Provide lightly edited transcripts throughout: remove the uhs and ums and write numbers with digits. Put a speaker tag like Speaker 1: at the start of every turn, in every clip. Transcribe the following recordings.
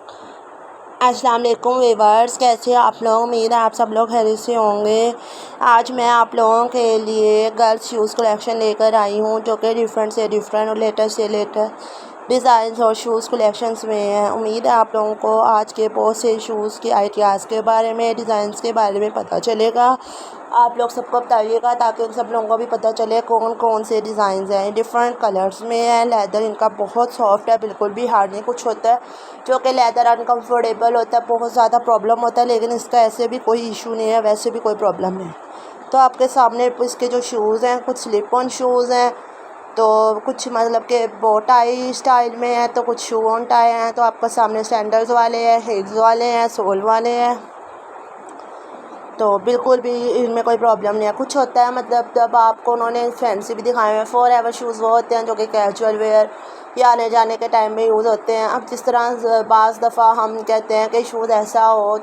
Speaker 1: अस्सलाम वालेकुम वीवर्स, कैसे आप लोग। उम्मीद है आप सब लोग खैरियत से होंगे। आज मैं आप लोगों के लिए गर्ल्स शूज़ कलेक्शन लेकर आई हूँ जो कि डिफरेंट से डिफरेंट और लेटेस्ट से लेटेस्ट डिज़ाइंस और शूज़ कलेक्शंस में है। उम्मीद है आप लोगों को आज के बहुत से शूज़ के आइडियाज़ के बारे में, डिज़ाइंस के बारे में पता चलेगा। आप लोग सबको बताइएगा ताकि उन सब लोगों को भी पता चले कौन कौन से डिज़ाइंस हैं। डिफरेंट कलर्स में है। लेदर इनका बहुत सॉफ्ट है, बिल्कुल भी हार्ड नहीं। कुछ होता है जो कि लेदर अनकम्फर्टेबल होता है, बहुत ज़्यादा प्रॉब्लम होता है, लेकिन इसका ऐसे भी कोई इशू नहीं है, वैसे भी कोई प्रॉब्लम नहीं। तो आपके सामने इसके जो शूज़ हैं, कुछ स्लिप ऑन शूज़ हैं, तो कुछ मतलब कि बो टाई स्टाइल में है, तो कुछ शू ऑन टाई हैं। तो आपके सामने सैंडल्स वाले हैं, हील्स वाले हैं, सोल वाले हैं। तो बिल्कुल भी इनमें कोई प्रॉब्लम नहीं है। कुछ होता है मतलब जब आपको उन्होंने फैंसी भी दिखाए हैं। फॉर एवर शूज़ वो होते हैं जो कि कैजुअल वेयर या आने जाने के टाइम में यूज़ होते हैं। अब जिस तरह बाज़ दफ़ा हम कहते हैं कि शूज़ ऐसा हो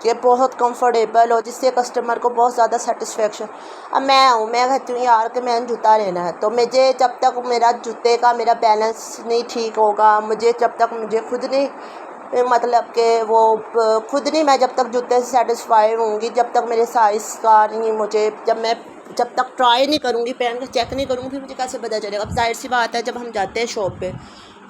Speaker 1: कि बहुत कंफर्टेबल हो जिससे कस्टमर को बहुत ज़्यादा सेटिस्फेक्शन। अब मैं कहती हूँ यार कि मैंने जूता लेना है, तो मुझे जब तक मेरा जूते का मेरा बैलेंस नहीं ठीक होगा, जब तक मुझे खुद नहीं मतलब कि वो खुद नहीं, मैं जब तक जूते से सेटिस्फाई होंगी, जब तक मेरे साइज़ का नहीं, मुझे जब तक ट्राई नहीं करूँगी, पहन कर चेक नहीं करूँगी, फिर मुझे कैसे पता चलेगा। अब जाहिर सी बात है जब हम जाते हैं शॉप पे,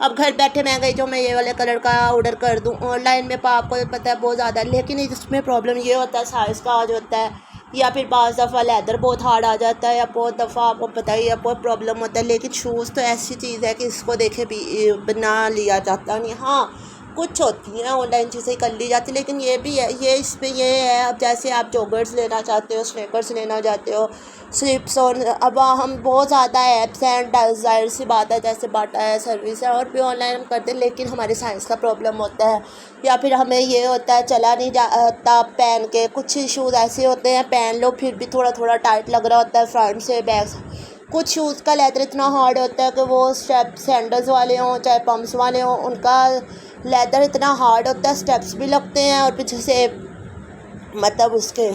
Speaker 1: अब घर बैठे मैं गई जो मैं ये वाले कलर का ऑर्डर कर दूँ ऑनलाइन में, आपको पता है बहुत ज़्यादा, लेकिन इसमें प्रॉब्लम ये होता है साइज़ का आज होता है, या फिर बाज़ दफ़ा लेदर बहुत हार्ड आ जाता है, या बहुत दफ़ा आपको पता ही है बहुत प्रॉब्लम होता है। लेकिन शूज़ तो ऐसी चीज़ है कि इसको देखे भी बना लिया जाता नहीं। हाँ, कुछ होती हैं ऑनलाइन चीज़ें कर ली जाती, लेकिन ये भी है, ये इस पे ये है। अब जैसे आप जॉगर्स लेना चाहते हो, स्नैकर्स लेना चाहते हो, स्लिप्स, और अब हम बहुत ज़्यादा ऐप्स हैं, ज़ाहिर सी बात है, जैसे बाटा है, सर्विस है, और भी ऑनलाइन हम करते हैं, लेकिन हमारे साइज़ का प्रॉब्लम होता है, या फिर हमें ये होता है चला नहीं जाता पहन के। कुछ शूज़ ऐसे होते हैं पहन लो फिर भी थोड़ा थोड़ा टाइट लग रहा होता है फ्रंट से बैक से। कुछ शूज़ का लेदर इतना हार्ड होता है कि वो स्टेप सैंडल्स वाले हों चाहे पम्प्स वाले हों, उनका लेदर इतना हार्ड होता है, स्टेप्स भी लगते हैं, और पीछे से मतलब उसके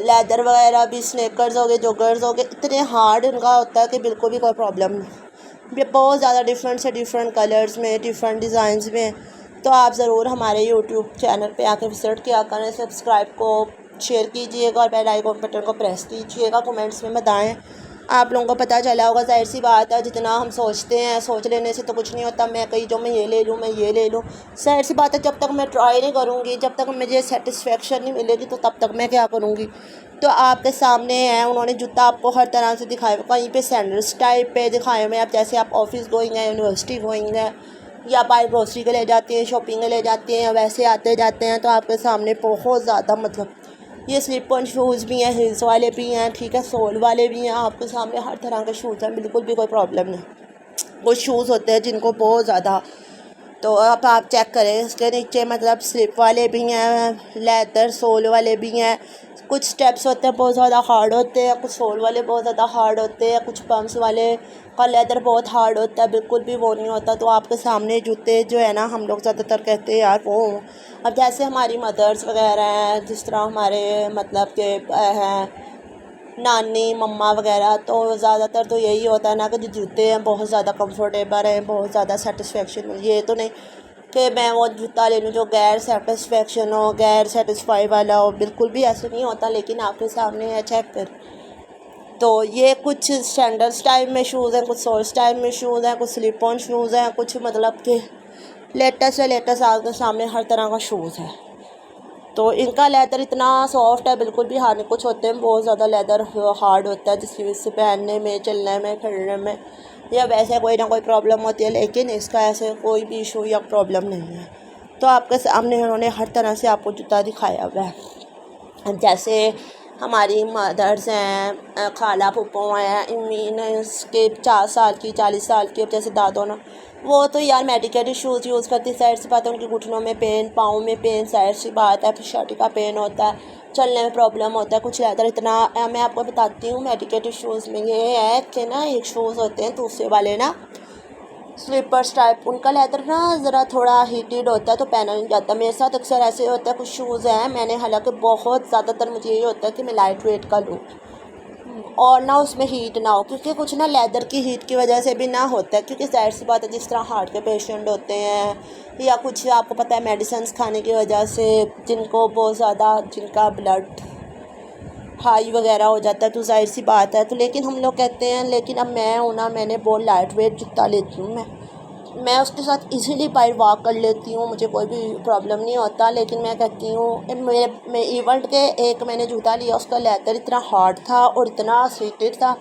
Speaker 1: लेदर वगैरह भी, स्नेकर्स हो गए, जॉगर्स हो गए, इतने हार्ड उनका होता है कि बिल्कुल भी कोई प्रॉब्लम नहीं। ये बहुत ज़्यादा डिफरेंट से डिफरेंट कलर्स में, डिफरेंट डिज़ाइंस में। तो आप ज़रूर हमारे यूट्यूब चैनल पे आके विज़िट किया करें। सब्सक्राइब को शेयर कीजिएगा और बेल आइकन बटन को प्रेस कीजिएगा। कमेंट्स में बताएं, आप लोगों को पता चला होगा। ज़ाहिर सी बात है जितना हम सोचते हैं, सोच लेने से तो कुछ नहीं होता। मैं कहीं जो मैं ये ले लूँ, मैं ये ले लूँ, ज़ाहिर सी बात है जब तक मैं ट्राई नहीं करूँगी, जब तक मुझे सेटिस्फेक्शन नहीं मिलेगी, तो तब तक मैं क्या करूँगी। तो आपके सामने है, उन्होंने जूता आपको हर तरह से दिखाए हुए, कहीं पे सैंडल्स टाइप पे दिखाए हुए। अब जैसे आप ऑफिस गोइंग है, यूनिवर्सिटी गोइंग है, या बाय ग्रोसरी के ले जाती हैं, शॉपिंग के ले जाती हैं, या वैसे आते जाते हैं, तो आपके सामने बहुत ज़्यादा मतलब ये स्लिप ऑन शूज़ भी हैं, हील्स वाले भी हैं, ठीक है, सोल वाले भी हैं। आपके सामने हर तरह के शूज़ हैं, बिल्कुल भी कोई प्रॉब्लम नहीं। कुछ शूज़ होते हैं जिनको बहुत ज़्यादा, तो अब आप चेक करें इसके नीचे मतलब स्लिप वाले भी हैं, लेदर सोल वाले भी हैं। कुछ स्टेप्स होते हैं बहुत ज़्यादा हार्ड होते हैं, कुछ सोल वाले बहुत ज़्यादा हार्ड होते हैं, कुछ पम्प्स वाले का लेदर बहुत हार्ड होता है, बिल्कुल भी वो नहीं होता। तो आपके सामने जूते जो है ना, हम लोग ज़्यादातर कहते हैं यार वो। अब जैसे हमारी मदर्स वगैरह हैं, जिस तरह हमारे मतलब के हैं नानी मम्मा वगैरह, तो ज़्यादातर तो यही होता है ना कि जो जूते हैं बहुत ज़्यादा कंफर्टेबल हैं, बहुत ज़्यादा सेटिस्फेक्शन। ये तो नहीं कि मैं वो जूता ले लूँ जो गैर सेटिस्फेक्शन हो, गैर सेटिस्फाई वाला हो, बिल्कुल भी ऐसे नहीं होता। लेकिन आपके सामने है, चेक कर। तो ये कुछ सैंडल्स टाइप में शूज़ हैं, कुछ सोल्स टाइप में शूज़ हैं, कुछ स्लिप ऑन शूज़ हैं, कुछ मतलब कि लेटेस्ट से लेटेस्ट आपके सामने हर तरह का शूज़ है। तो इनका लेदर इतना सॉफ्ट है, बिल्कुल भी हार्ड नहीं। कुछ होते हैं बहुत ज़्यादा लेदर हार्ड होता है, जिसकी वजह से पहनने में, चलने में, फिरने में या वैसे कोई ना कोई प्रॉब्लम होती है, लेकिन इसका ऐसे कोई भी इशू या प्रॉब्लम नहीं है। तो आपके सामने उन्होंने हर तरह से आपको जूता दिखाया हुआ है। जैसे हमारी मदर्स हैं, खाला फूफो हैं, इनमें इसके 4 साल की, 40 साल की, अब जैसे दादों ना, वो तो यार मेडिकेटेड शूज़ यूज़ करती, जाहिर सी बात है उनके घुटनों में पेन, पाँव में पेन, जाहिर सी बात है, फिर शर्ट का पेन होता है, चलने में प्रॉब्लम होता है। कुछ लेदर इतना मैं आपको बताती हूँ मेडिकेटेड शूज़ में ये है कि ना, एक शूज़ होते हैं दूसरे वाले ना स्लीपर्स टाइप, उनका लेदर ना ज़रा थोड़ा हीटेड होता है, तो पहना नहीं जाता। मेरे साथ अक्सर ऐसे होता है। कुछ शूज़ हैं मैंने, हालांकि बहुत ज़्यादातर मुझे ये होता है कि मैं लाइट वेट का लूँ, और ना उसमें हीट ना हो, क्योंकि कुछ ना लेदर की हीट की वजह से भी ना होता है, क्योंकि ज़ाहिर सी बात है जिस तरह हार्ट के पेशेंट होते हैं या कुछ आपको पता है मेडिसिन खाने की वजह से जिनको बहुत ज़्यादा जिनका ब्लड हाई वगैरह हो जाता है, तो ज़ाहिर सी बात है। तो लेकिन हम लोग कहते हैं, लेकिन अब मैं हूँ ना, मैंने बहुत लाइट वेट जूता लेती हूँ मैं उसके साथ इजीली बाहर वॉक कर लेती हूँ, मुझे कोई भी प्रॉब्लम नहीं होता। लेकिन मैं कहती हूँ मैं इवेंट के एक मैंने जूता लिया, उसका लेदर इतना हार्ड था और इतना सीटेड था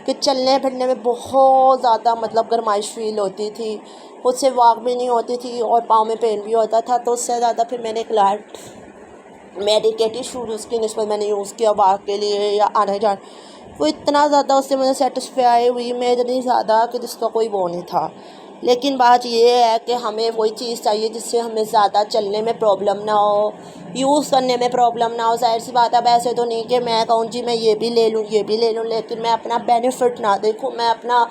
Speaker 1: कि चलने फिरने में बहुत ज़्यादा मतलब गर्माइश फील होती थी, उससे वॉक भी नहीं होती थी और पाँव में पेन भी होता था। तो उससे ज़्यादा फिर मैंने एक लाइट मेडिकेटेड शूज़ उसकी निस्बत मैंने यूज़ किया वॉक के लिए या आने जाने। वो इतना ज़्यादा उससे मुझे सेटिस्फाई हुई मैं इतनी ज़्यादा कि जिसका कोई वो नहीं था। लेकिन बात ये है कि हमें वही चीज़ चाहिए जिससे हमें ज़्यादा चलने में प्रॉब्लम ना हो, यूज़ करने में प्रॉब्लम ना हो। ज़ाहिर सी बात है, अब ऐसे तो नहीं कि मैं कहूँ जी मैं ये भी ले लूँ ये भी ले लूँ, लेकिन मैं अपना बेनिफिट ना देखूँ, मैं अपना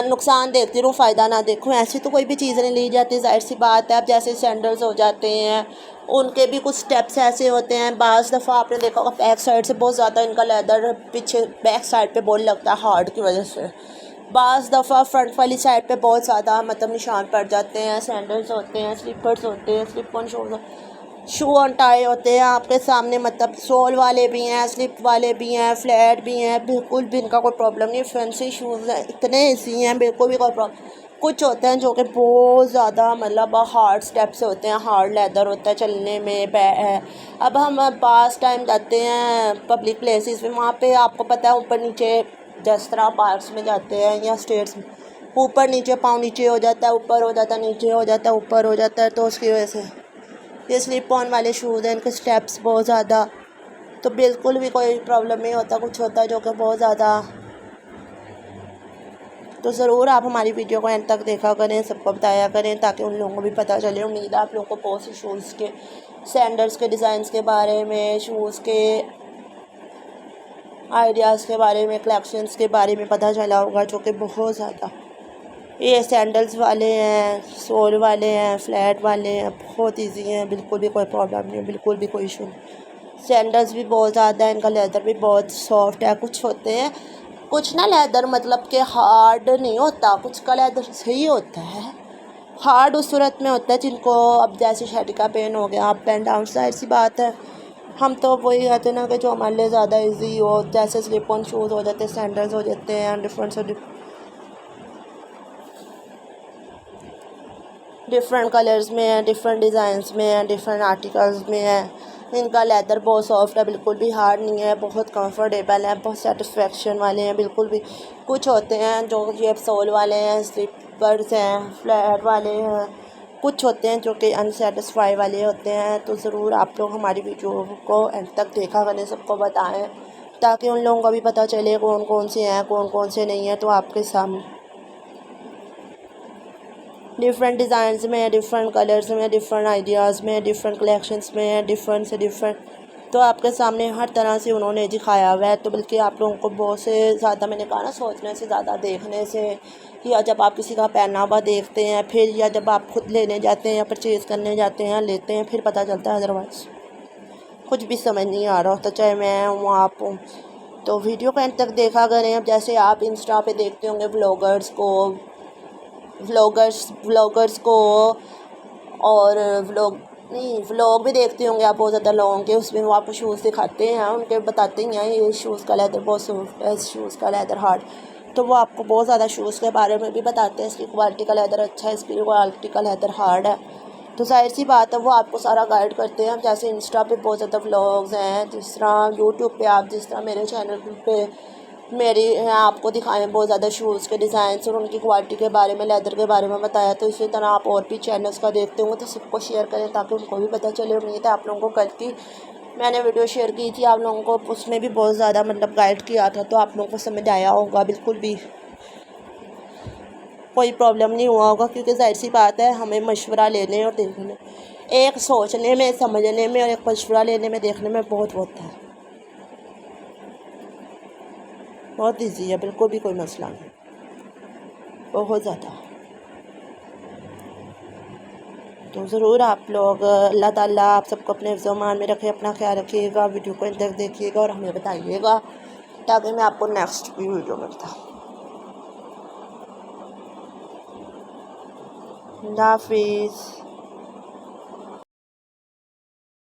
Speaker 1: नुकसान देखती रहूँ, फ़ायदा ना देखूँ। ऐसी तो कोई भी चीज़ नहीं ली जाती, ज़ाहिर सी बात है। अब जैसे सैंडल्स हो जाते हैं, उनके भी कुछ स्टेप्स ऐसे होते हैं, बाज़ दफ़ा आपने देखा होगा बैक साइड से बहुत ज़्यादा इनका लेदर पीछे बैक साइड पे बहुत लगता है हार्ड की वजह से, बाज़ दफ़ा फ्रंट वाली साइड पे बहुत ज़्यादा मतलब निशान पड़ जाते हैं। सैंडल्स होते हैं, स्लीपर्स होते हैं, slip on shoes, shoe on tie होते हैं आपके सामने, मतलब सोल वाले भी हैं, स्लिप वाले भी हैं, फ्लैट भी हैं, बिल्कुल भी इनका कोई प्रॉब्लम नहीं। फैंसी शूज़ हैं, इतने ईजी हैं, बिल्कुल भी कोई प्रॉब्लम। कुछ होते हैं जो कि बहुत ज़्यादा मतलब हार्ड स्टेप्स होते हैं, हार्ड लेदर होता है चलने में अब हम पास टाइम जाते हैं पब्लिक प्लेसेस में, वहाँ पे आपको पता है ऊपर नीचे जिस तरह पार्क्स में जाते हैं या स्टेट्स में, ऊपर नीचे पाँव नीचे हो जाता है, ऊपर हो जाता है, नीचे हो जाता है, ऊपर हो जाता है। तो उसकी वजह से ये स्लिप ऑन वाले शूज़ हैं, इनके स्टेप्स बहुत ज़्यादा, तो बिल्कुल भी कोई प्रॉब्लम नहीं होता। कुछ होता है जो कि बहुत ज़्यादा, तो ज़रूर आप हमारी वीडियो को एंड तक देखा करें, सबको बताया करें ताकि उन लोगों को भी पता चले। उम्मीद है आप लोगों को बहुत से शूज़ के सैंडल्स के डिज़ाइंस के बारे में, शूज़ के आइडियाज़ के बारे में, कलेक्शंस के बारे में पता चला होगा, जो कि बहुत ज़्यादा ये सैंडल्स वाले हैं, सोल वाले हैं, फ्लैट वाले हैं, बहुत इजी हैं, बिल्कुल भी कोई प्रॉब्लम नहीं है, बिल्कुल भी कोई इशू नहीं। सैंडल्स भी बहुत ज़्यादा है, इनका लेदर भी बहुत सॉफ्ट है। कुछ होते हैं, कुछ ना लेदर मतलब कि हार्ड नहीं होता, कुछ का लेदर सही होता है, हार्ड उस सूरत में होता है जिनको अब जैसे शेड का पेन हो गया, अप एंड डाउन, जाहिर सी बात है। हम तो वही कहते हैं ना कि जो हमारे लिए ज़्यादा इजी हो, जैसे स्लिप ऑन शूज़ हो जाते हैं, सैंडल्स हो जाते हैं, डिफरेंट कलर्स में है, डिफरेंट डिज़ाइंस में है, डिफरेंट आर्टिकल्स में है। इनका लेदर बहुत सॉफ्ट है, बिल्कुल भी हार्ड नहीं है, बहुत कंफर्टेबल है, बहुत सेटिस्फेक्शन वाले हैं, बिल्कुल भी। कुछ होते हैं जो ये सोल वाले हैं, स्लीपर्स हैं, फ्लैट वाले हैं, कुछ होते हैं जो कि अनसेटिस्फाई वाले होते हैं। तो ज़रूर आप लोग हमारी वीडियो को एंड तक देखा करें, सबको बताएं ताकि उन लोगों को भी पता चले कौन कौन से हैं, कौन कौन से नहीं हैं। तो आपके सामने डिफरेंट डिज़ाइंस में, डिफरेंट कलर्स में, डिफरेंट आइडियाज़ में, डिफरेंट कलेक्शंस में, डिफरेंट से डिफरेंट, तो आपके सामने हर तरह से उन्होंने दिखाया हुआ है। तो बल्कि आप लोगों को बहुत से ज़्यादा, मैंने कहा ना, सोचने से ज़्यादा देखने से, या जब आप किसी का पहनावा देखते हैं फिर, या जब आप खुद लेने जाते हैं या परचेज़ करने जाते हैं लेते हैं, फिर पता चलता है। अदरवाइज़ कुछ भी समझ नहीं आ रहा होता, चाहे मैं हूँ आप हूँ। तो वीडियो को एंड तक देखा करें। अब जैसे आप इंस्टा पे देखते होंगे व्लॉगर्स को, और व्लॉग भी देखते होंगे आप बहुत ज़्यादा लोगों के, उसमें वो आपको शूज़ दिखाते हैं, उनके बताते ही हैं ये शूज़ का लेदर बहुत सॉफ्ट है, इस शूज़ का लेदर हार्ड। तो वो आपको बहुत ज़्यादा शूज़ के बारे में भी बताते हैं, इसकी क्वालिटी का लेदर अच्छा है, इसकी क्वालिटी का लेदर हार्ड है। तो जाहिर सी बात है वो आपको सारा गाइड करते हैं। जैसे इंस्टा पे बहुत ज़्यादा व्लॉग्स हैं, जिस तरह यूट्यूब पे आप, जिस तरह मेरे चैनल पे मेरी आपको दिखाएं बहुत ज़्यादा शूज़ के डिज़ाइंस और उनकी क्वालिटी के बारे में, लेदर के बारे में बताया। तो इसी तरह आप और भी चैनल्स का देखते होंगे तो सबको शेयर करें ताकि उनको भी पता चले। उम्मीद है आप लोगों को कल की मैंने वीडियो शेयर की थी, आप लोगों को उसमें भी बहुत ज़्यादा मतलब गाइड किया था, तो आप लोगों को समझ आया होगा, बिल्कुल भी कोई प्रॉब्लम नहीं हुआ होगा। क्योंकि जाहिर सी बात है हमें मशवरा लेने और देखने, एक सोचने में, समझने में और एक मशवरा लेने में, देखने में बहुत होता है। बहुत ईजी है, बिल्कुल भी कोई मसला नहीं, बहुत ज़्यादा। तो ज़रूर आप लोग, अल्लाह ताला आप सबको अपने हिफ्ज़-ओ-मान में रखे, अपना ख्याल रखिएगा, वीडियो को अंत तक देखिएगा और हमें बताइएगा ताकि मैं आपको नेक्स्ट भी वीडियो में बताऊँ। अल्लाह हाफिज़।